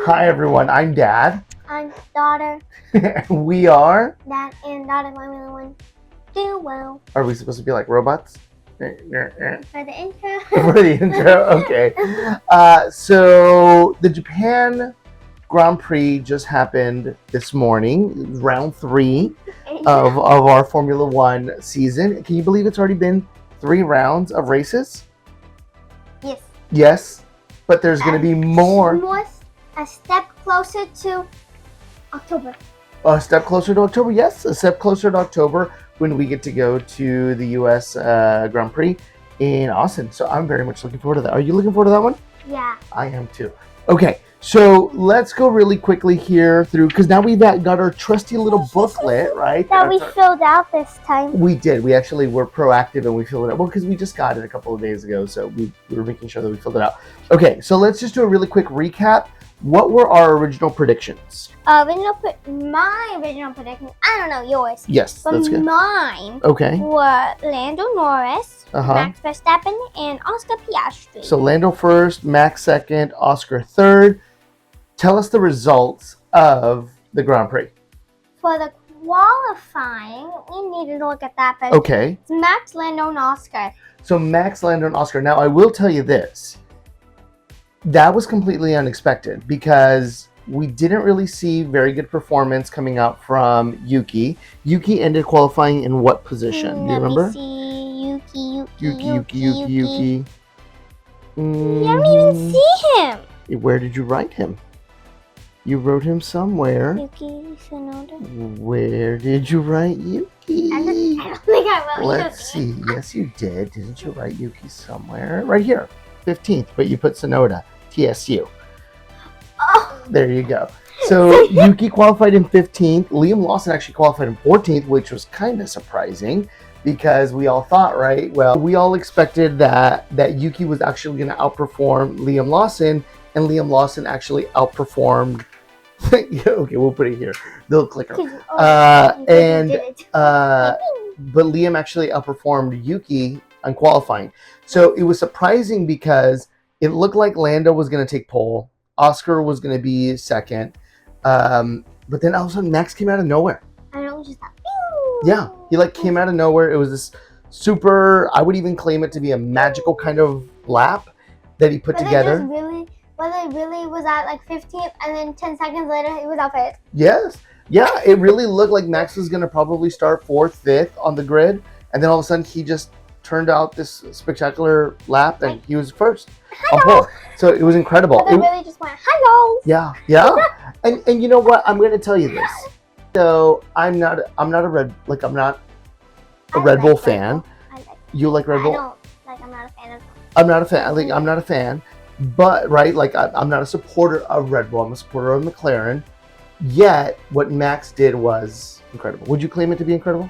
Hi everyone, I'm Dad. I'm daughter. We are. Dad and daughter, one. Do well. Are we supposed to be like robots? For the intro. For the intro? Okay. So the Japan Grand Prix just happened this morning. It was round 3 of our Formula One season. Can you believe it's already been 3 rounds of races? Yes. Yes, but there's going to be more. A step closer to October. A step closer to October, yes. A step closer to October when we get to go to the U.S. Grand Prix in Austin. So I'm very much looking forward to that. Are you looking forward to that one? Yeah. I am too. Okay, so let's go really quickly here through, because now we've got our trusty little booklet, right? That we filled out this time. We did. We actually were proactive and we filled it out. Well, because we just got it a couple of days ago, so we were making sure that we filled it out. Okay, so let's just do a really quick recap. What were our original predictions? My original prediction, I don't know yours. Yes, but that's good. Mine Okay. were Lando Norris, Max Verstappen, and Oscar Piastri. So Lando first, Max second, Oscar third. Tell us the results of the Grand Prix. For the qualifying, we need to look at that first. Okay. It's Max, Lando, and Oscar. So Max, Lando, and Oscar. Now, I will tell you this. That was completely unexpected because we didn't really see very good performance coming out from Yuki. Yuki ended qualifying in what position? Do you remember? Let me see. Yuki. You don't even see him. Where did you write him? You wrote him somewhere. Yuki Tsunoda. Where did you write Yuki? I don't think I wrote Let's see. Yes, you did. Didn't you write Yuki somewhere? Right here. 15th, but you put Tsunoda. TSU. Oh. There you go. So Yuki qualified in 15th. Liam Lawson actually qualified in 14th, which was kind of surprising because we all thought, right? Well, we all expected that Yuki was actually going to outperform Liam Lawson, and Liam Lawson actually outperformed. Okay, we'll put it here. The little clicker. But Liam actually outperformed Yuki on qualifying. So it was surprising because it looked like Lando was going to take pole. Oscar was going to be second. But then all of a sudden, Max came out of nowhere. I know, just that. Yeah, he came out of nowhere. It was this super, I would even claim it to be a magical kind of lap that he put together. It really was at like 15th, and then 10 seconds later, he was off it. Yes. Yeah, it really looked like Max was going to probably start 4th, 5th on the grid. And then all of a sudden, he just turned out this spectacular lap, and he was first on pole. So it was incredible. But they really just went, hello. Yeah. and you know what? I'm going to tell you this. So I'm not a Red Bull fan. You like Red Bull? I'm not a fan of them. I'm not a fan. I'm not a fan. But right, I'm not a supporter of Red Bull. I'm a supporter of McLaren. Yet what Max did was incredible. Would you claim it to be incredible?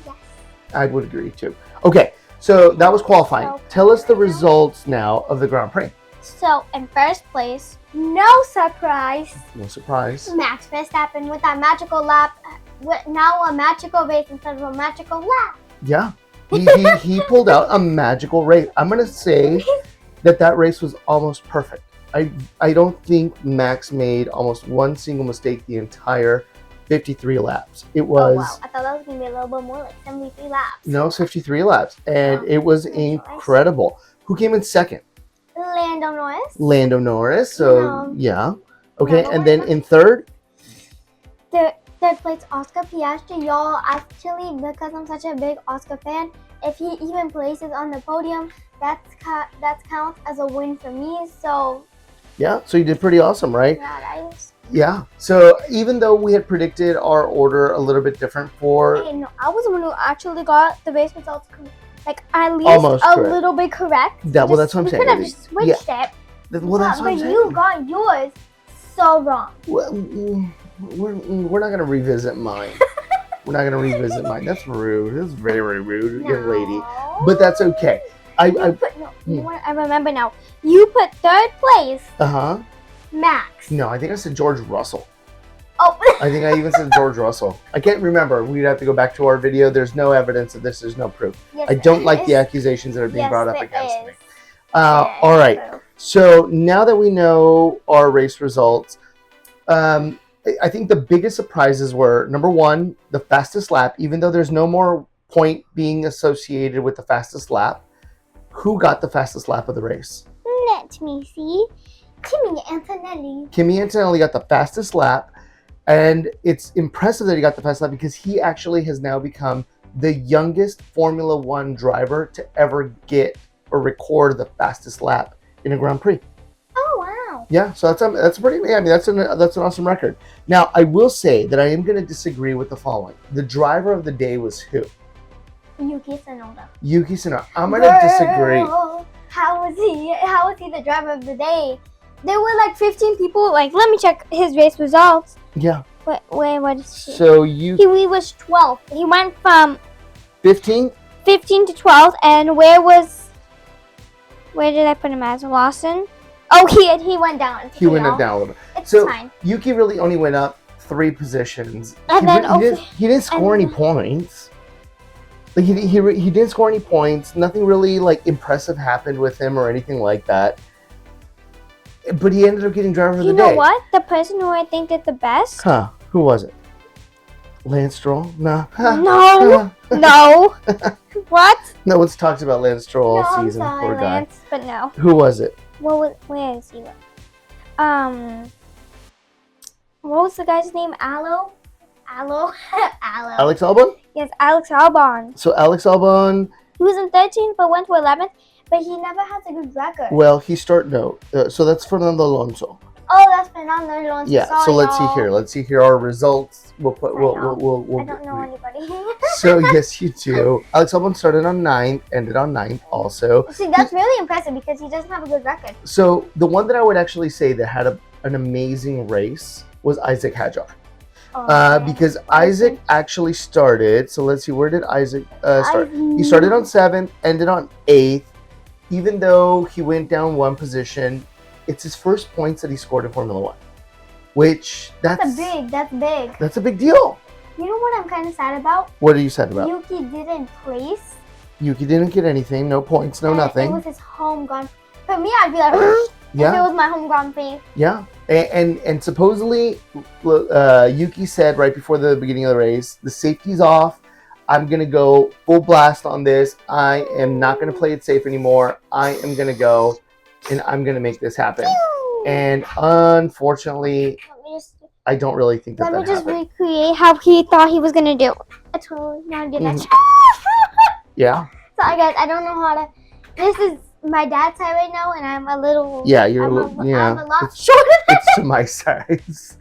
Yes. I would agree too. Okay, so that was qualifying. Tell us the results now of the Grand Prix. So in first place, no surprise. No surprise. Max Verstappen with that magical lap. Now a magical race instead of a magical lap. Yeah, he pulled out a magical race. I'm gonna say that race was almost perfect. I don't think Max made almost one single mistake the entire 53 laps. It was. Oh, wow. I thought that was going to be a little bit more, like 73 laps. No, 53 laps. And it was incredible. Who came in second? Lando Norris. So, yeah. Okay, and then in third? Third place, Oscar Piastri. Y'all, actually, because I'm such a big Oscar fan, if he even places on the podium, that counts as a win for me. So. Yeah, so you did pretty awesome, right? Yeah, that is. Yeah, so even though we had predicted our order a little bit different for... Hey, no, I was the one who actually got the race results, at least almost a little bit correct. Well, that's what I'm saying. We could have just switched it. Well, that's what I'm saying. But you got yours so wrong. Well, we're not going to revisit mine. We're not going to revisit mine. That's rude. That's very, very rude, young lady. But that's okay. I remember now. You put third place. Max. No, I think I said George Russell. Oh. I think I even said George Russell. I can't remember. We'd have to go back to our video. There's no evidence of this. There's no proof. Yes, I don't like the accusations that are being brought up against me. All right. So now that we know our race results, I think the biggest surprises were, number one, the fastest lap. Even though there's no more point being associated with the fastest lap, who got the fastest lap of the race? Let me see. Kimi Antonelli. Kimi Antonelli got the fastest lap, and it's impressive that he got the fastest lap because he actually has now become the youngest Formula One driver to ever get or record the fastest lap in a Grand Prix. Oh wow! Yeah, so that's pretty. Yeah, I mean that's an awesome record. Now I will say that I am going to disagree with the following. The driver of the day was who? Yuki Tsunoda. Yuki Tsunoda. I'm going to disagree. How was he? How was he the driver of the day? There were like 15 people. Like, let me check his race results. Yeah. Wait, what is he? So He was 12th. He went from 15 to 12th, and where did I put him as? Lawson? Oh, he went down. He went down a little bit. It's So fine. Yuki really only went up 3 positions. And He didn't score any points. Like he didn't score any points. Nothing really like impressive happened with him or anything like that. But he ended up getting driver of the day. You know what? The person who I think did the best? Huh? Who was it? Lance Stroll? No. No. No. What? No one's talked about Lance Stroll all I'm season. sorry, Poor guy. Lance, but no. Who was it? Where is he? What was the guy's name? Aloe? Aloe? Alex Albon? Yes, Alex Albon. So Alex Albon, He was in 13th but went to 11th, but he never has a good record. well, so that's Fernando Alonso. Oh, that's Fernando Alonso. Yeah, Sorry, so let's see y'all. here. Let's see here our results. We'll I don't know anybody. So yes, you do. Alex Albon started on 9th, ended on 9th also. See, that's really impressive because he doesn't have a good record. So the one that I would actually say that had an amazing race was Isaac Hadjar. Because Isaac actually started. So let's see, where did Isaac start? He started on 7th, ended on 8th. Even though he went down 1 position, it's his first points that he scored in Formula One, which that's big. That's a big deal. You know what I'm kind of sad about? What are you sad about? Yuki didn't place. Yuki didn't get anything, no points, no nothing. It was his home Grand Prix. For me, I'd be like, Yeah. if it was my home Grand Prix. Yeah, and supposedly Yuki said right before the beginning of the race, the safety's off. I'm gonna go full blast on this. I am not gonna play it safe anymore. I am gonna go, and I'm gonna make this happen. And unfortunately, I don't really think that Let me just happened. recreate how he thought he was gonna do. I totally not did that. Yeah. Sorry guys, I don't know how to. This is my dad's side right now, and I'm a little. Yeah, you're I'm a little. Yeah. I'm a lot It's- shorter. It's to my size.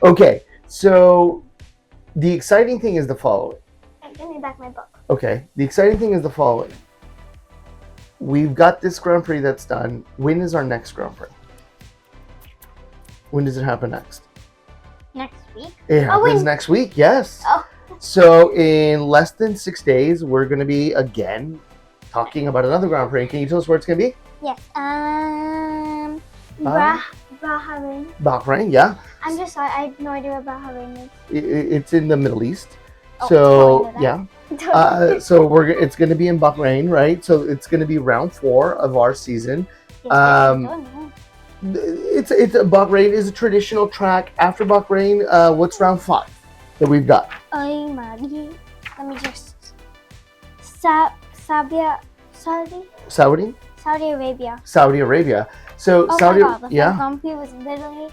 Okay, so the exciting thing is the following. Give me back my book. Okay, the exciting thing is the following. We've got this Grand Prix that's done. When is our next Grand Prix? When does it happen next? Next week. It happens wait. next week, yes. Oh. So in less than 6 days, we're going to be again talking about another Grand Prix. Can you tell us where it's going to be? Yes. Bahrain. Bahrain, yeah. I'm just sorry. I have no idea what Bahrain is. It's in the Middle East. Oh, So totally know yeah. So it's going to be in Bahrain, right? So it's going to be round 4 of our season. It's Bahrain is a traditional track. After Bahrain, what's round 5 that we've got? Oh my God. Let me just. Saudi Arabia. Saudi Arabia. So Oh Saudi, my God, the yeah, Grand Prix was literally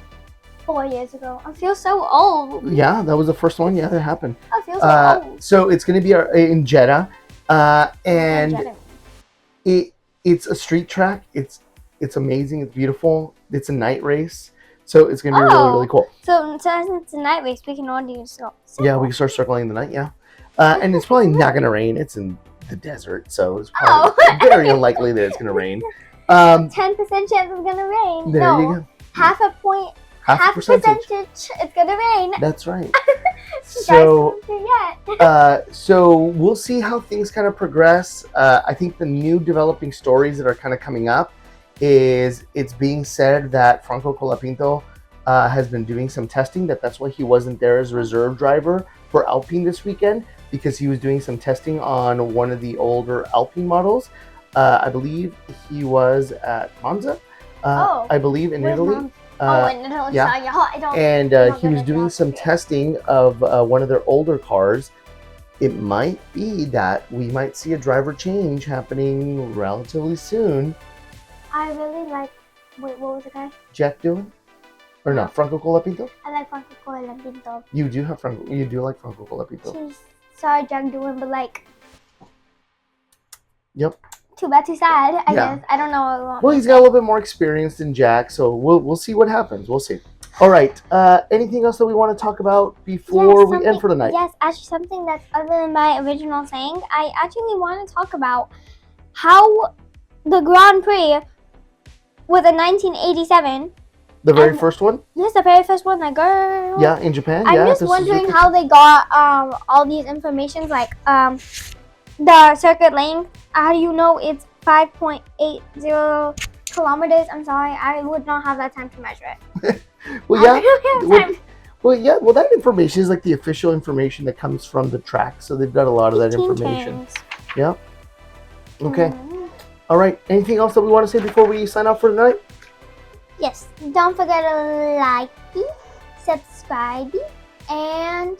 4 years ago. I feel so old. yeah, that was the first one. Yeah, that happened. I feel so old. So it's going to be in Jeddah, and it's a street track. It's amazing. It's beautiful. It's a night race. So it's going to be really, really cool. So since it's a night race, we can already just go. Yeah, we can start circling in the night. Yeah, and it's probably not going to rain. It's in the desert, so it's probably very unlikely that it's going to rain. 10% chance it's gonna rain. There no, you go. half a point. Half a percentage. It's gonna rain. That's right. So, So we'll see how things kind of progress. I think the new developing stories that are kind of coming up is it's being said that Franco Colapinto has been doing some testing. That's why he wasn't there as reserve driver for Alpine this weekend, because he was doing some testing on one of the older Alpine models. I believe he was at Monza. I believe in Where's Italy. Mom? In Italy. yeah. Sorry, y'all. I don't. And I'm not he was good at doing some geography. testing of one of their older cars. It might be that we might see a driver change happening relatively soon. I really like. Wait, what was the guy? Jack doing? Or No. not? Franco Colapinto? I like Franco Colapinto. You do have Franco. You do like Franco Colapinto. Sorry, Jack doing, but like. Yep. Too bad, too sad. I Yeah. guess I don't know. Well, he's got a little bit more experience than Jack, so we'll see what happens. We'll see. All right. Anything else that we want to talk about before we end for the night? Yes, actually, something that's other than my original saying. I actually want to talk about how the Grand Prix was in 1987. The very first one? Yes, the very first one. Like, girl. Yeah, in Japan. I'm just wondering how they got all these informations, like the circuit length. How do you know it's 5.80 kilometers? I'm sorry, I would not have that time to measure it. Well, yeah. Well, that information is like the official information that comes from the track, so they've got a lot of that information. Turns. Yeah. Okay. All right. Anything else that we want to say before we sign off for tonight? Yes. Don't forget to like, subscribe, and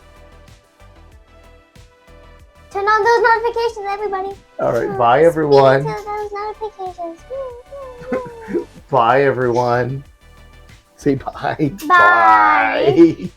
turn on those notifications, everybody. All right. Bye, everyone. Turn those notifications. Bye, everyone. Say bye. Bye. Bye.